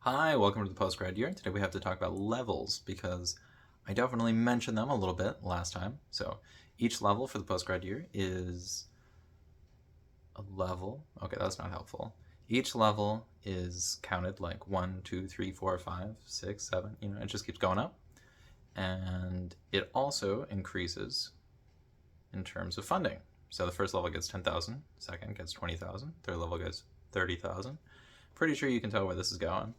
Hi, welcome to the postgrad year. Today we have to talk about levels because I definitely mentioned them a little bit last time. So each level for the postgrad year is a level. Okay, that's not helpful. Each level is counted like 1, 2, 3, 4, 5, 6, 7. It just keeps going up. And it also increases in terms of funding. So the first level gets 10,000, second gets 20,000, third level gets 30,000. Pretty sure you can tell where this is going.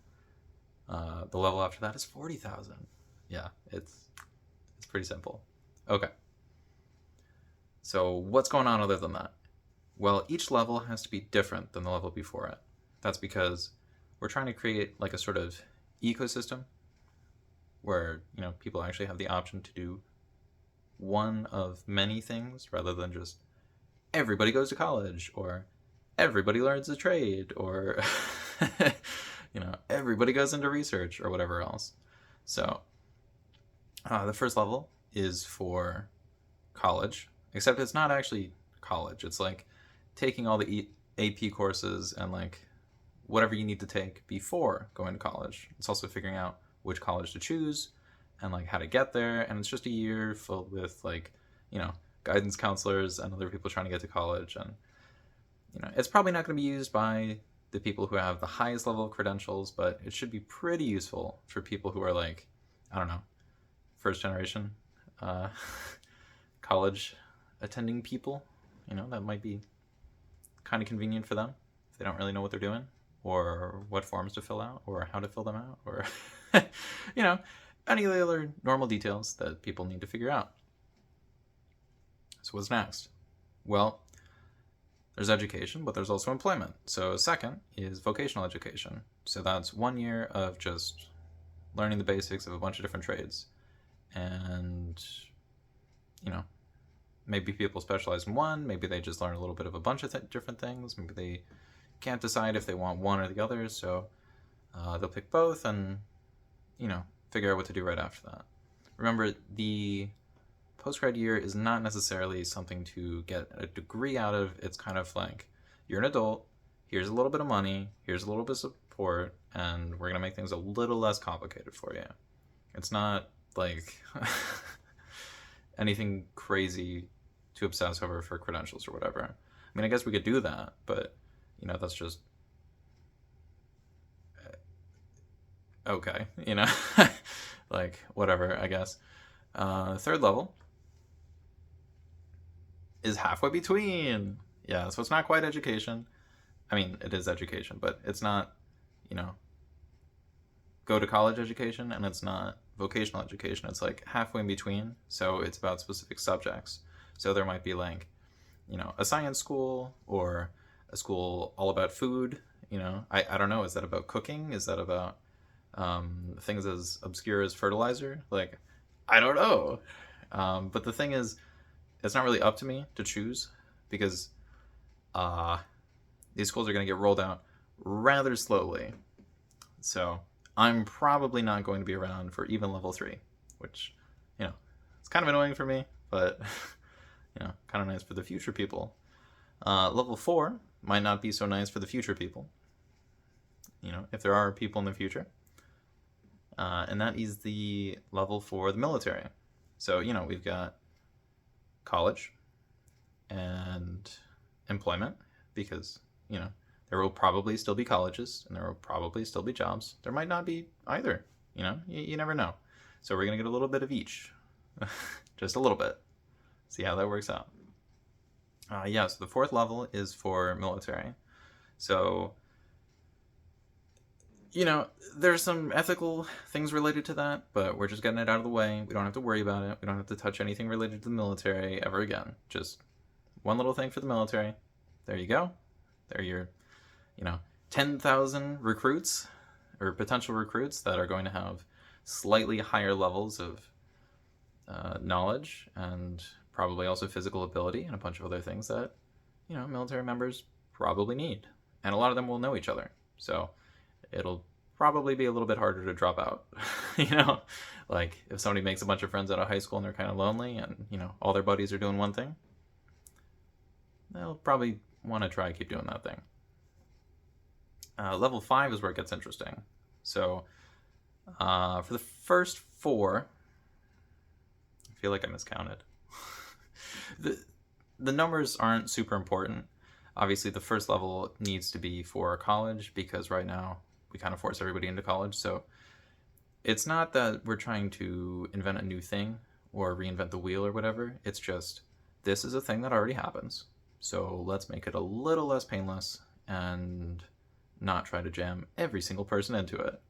The level after that is 40,000. Yeah, it's pretty simple. Okay. So what's going on other than that? Well, each level has to be different than the level before it. That's because we're trying to create like a sort of ecosystem where, people actually have the option to do one of many things rather than just everybody goes to college or everybody learns a trade or everybody goes into research or whatever else. So the first level is for college, except it's not actually college. It's like taking all the AP courses and like whatever you need to take before going to college. It's also figuring out which college to choose and like how to get there. And it's just a year filled with like, guidance counselors and other people trying to get to college. And, it's probably not going to be used by the people who have the highest level of credentials, but it should be pretty useful for people who are like, I don't know, first generation uh, college attending people. That might be kind of convenient for them if they don't really know what they're doing or what forms to fill out or how to fill them out or, any of the other normal details that people need to figure out. So what's next? Well, there's education, but there's also employment. So second is vocational education. So that's 1 year of just learning the basics of a bunch of different trades. And, maybe people specialize in one. Maybe they just learn a little bit of a bunch of different things. Maybe they can't decide if they want one or the other. So they'll pick both and, figure out what to do right after that. Remember, the postgrad year is not necessarily something to get a degree out of. It's kind of like, you're an adult, here's a little bit of money, here's a little bit of support, and we're going to make things a little less complicated for you. It's not like anything crazy to obsess over for credentials or whatever. I mean, I guess we could do that, but, that's just okay, like, whatever, I guess. Third level is halfway between. Yeah, so it's not quite education. I mean, it is education, but it's not, go to college education, and it's not vocational education. It's like halfway in between. So it's about specific subjects. So there might be like, a science school or a school all about food. I don't know. Is that about cooking? Is that about things as obscure as fertilizer? Like, I don't know. But the thing is, it's not really up to me to choose because these schools are going to get rolled out rather slowly. So I'm probably not going to be around for even level 3, which, it's kind of annoying for me, but, kind of nice for the future people. Level 4 might not be so nice for the future people, if there are people in the future. And that is the level for the military. So, we've got college and employment because, there will probably still be colleges and there will probably still be jobs. There might not be either, you never know. So we're going to get a little bit of each, just a little bit. See how that works out. So the fourth level is for military. So, there's some ethical things related to that, but we're just getting it out of the way. We don't have to worry about it. We don't have to touch anything related to the military ever again. Just one little thing for the military. There you go. There are your, 10,000 recruits or potential recruits that are going to have slightly higher levels of knowledge and probably also physical ability and a bunch of other things that, military members probably need. And a lot of them will know each other. So it'll probably be a little bit harder to drop out. Like if somebody makes a bunch of friends out of high school and they're kind of lonely and, all their buddies are doing one thing, they'll probably want to try keep doing that thing. Level 5 is where it gets interesting. So for the first 4, I feel like I miscounted. the numbers aren't super important. Obviously, the first level needs to be for college because right now we kind of force everybody into college. So it's not that we're trying to invent a new thing or reinvent the wheel or whatever. It's just this is a thing that already happens. So let's make it a little less painless and not try to jam every single person into it.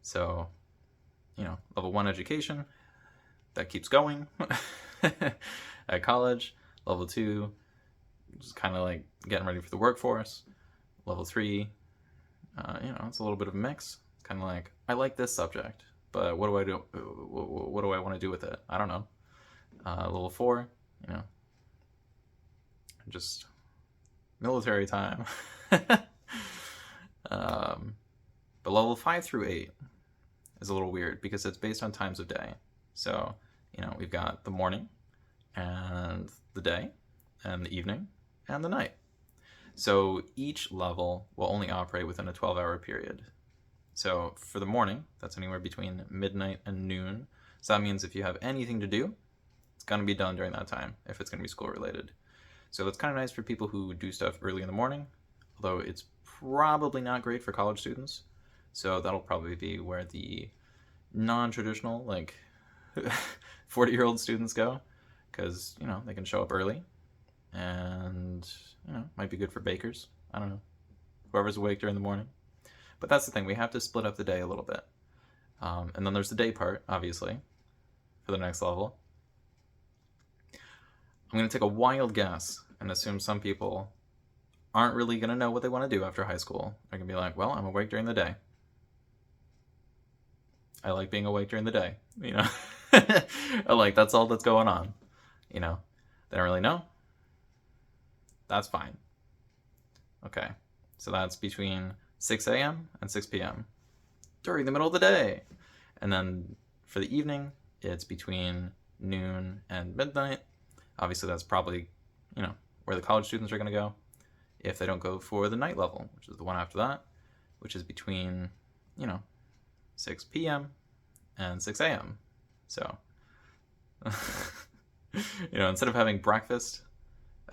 So, level 1 education, that keeps going at college. Level 2, just kind of like getting ready for the workforce. Level 3, it's a little bit of a mix. It's kind of like, I like this subject, but what do I do? What do I want to do with it? I don't know. Level 4, just military time. But level 5 through 8 is a little weird because it's based on times of day. So, we've got the morning and the day and the evening and the night. So each level will only operate within a 12-hour period. So for the morning, that's anywhere between midnight and noon. So that means if you have anything to do, it's going to be done during that time if it's going to be school related. So that's kind of nice for people who do stuff early in the morning, although it's probably not great for college students. So that'll probably be where the non-traditional, like 40-year-old students go, because, they can show up early and, might be good for bakers. I don't know. Whoever's awake during the morning. But that's the thing. We have to split up the day a little bit. And then there's the day part, obviously, for the next level. I'm going to take a wild guess and assume some people aren't really going to know what they want to do after high school. They're going to be like, well, I'm awake during the day. I like being awake during the day, I like, that's all that's going on, They don't really know. That's fine. Okay, so that's between 6 a.m. and 6 p.m. during the middle of the day. And then for the evening, it's between noon and midnight. Obviously, that's probably, where the college students are going to go if they don't go for the night level, which is the one after that, which is between, 6 p.m. and 6 a.m. So, instead of having breakfast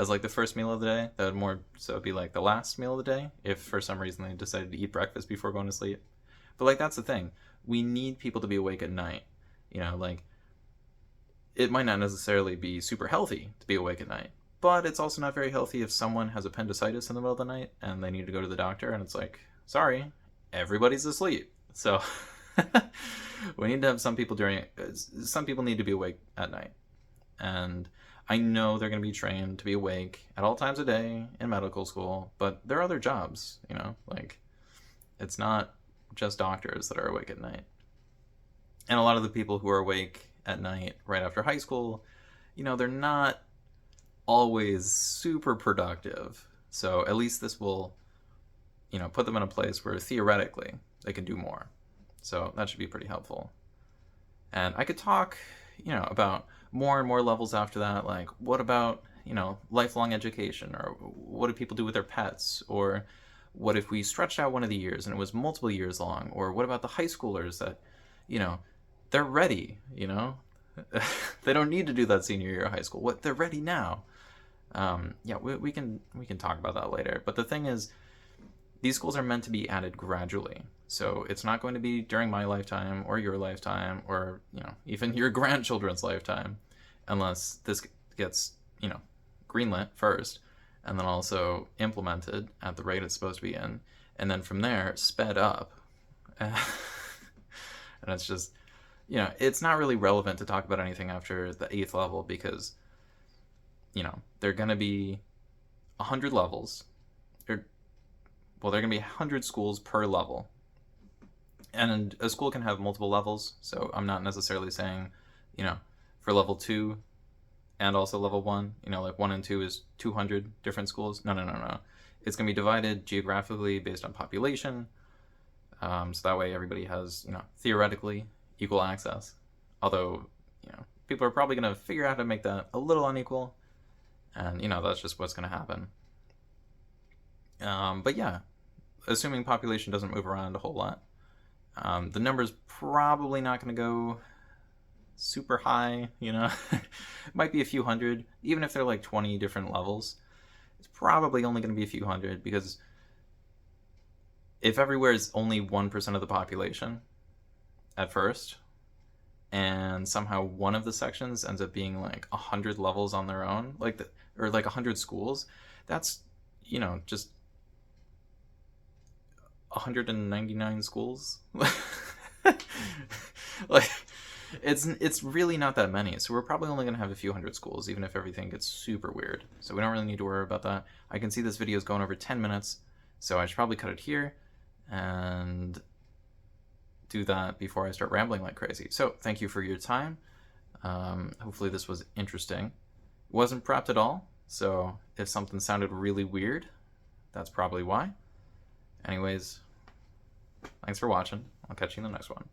as like the first meal of the day, that would more so be like the last meal of the day if for some reason they decided to eat breakfast before going to sleep. But like, that's the thing. We need people to be awake at night. Like, it might not necessarily be super healthy to be awake at night, but it's also not very healthy if someone has appendicitis in the middle of the night and they need to go to the doctor and it's like, sorry, everybody's asleep. So we need to have some people need to be awake at night. And I know they're going to be trained to be awake at all times of day in medical school, but there are other jobs, like, it's not just doctors that are awake at night. And a lot of the people who are awake at night right after high school, they're not always super productive. So at least this will, put them in a place where theoretically they can do more. So that should be pretty helpful. And I could talk, about more and more levels after that. Like, what about, lifelong education? Or what do people do with their pets? Or what if we stretched out one of the years and it was multiple years long? Or what about the high schoolers that, they're ready, they don't need to do that senior year of high school. They're ready now. We can talk about that later. But the thing is, these schools are meant to be added gradually. So it's not going to be during my lifetime or your lifetime or, even your grandchildren's lifetime, unless this gets, greenlit first and then also implemented at the rate it's supposed to be in. And then from there, sped up. And it's just, it's not really relevant to talk about anything after the 8th level because, there are going to be 100 levels. There are going to be 100 schools per level. And a school can have multiple levels, so I'm not necessarily saying, for level 2 and also level 1, like 1 and 2 is 200 different schools. No. It's going to be divided geographically based on population, so that way everybody has, theoretically equal access. Although, people are probably going to figure out how to make that a little unequal, and, that's just what's going to happen. But yeah, assuming population doesn't move around a whole lot, The number's probably not going to go super high, you know. It might be a few hundred, even if they're like 20 different levels. It's probably only going to be a few hundred, because if everywhere is only 1% of the population at first, and somehow one of the sections ends up being like 100 levels on their own, or like 100 schools, that's, you know, just 199 schools. Like, it's really not that many. So we're probably only going to have a few hundred schools, even if everything gets super weird. So we don't really need to worry about that. I can see this video is going over 10 minutes, so I should probably cut it here and do that before I start rambling like crazy. So thank you for your time. Hopefully this was interesting. It wasn't prepped at all, so if something sounded really weird, that's probably why. Anyways, thanks for watching. I'll catch you in the next one.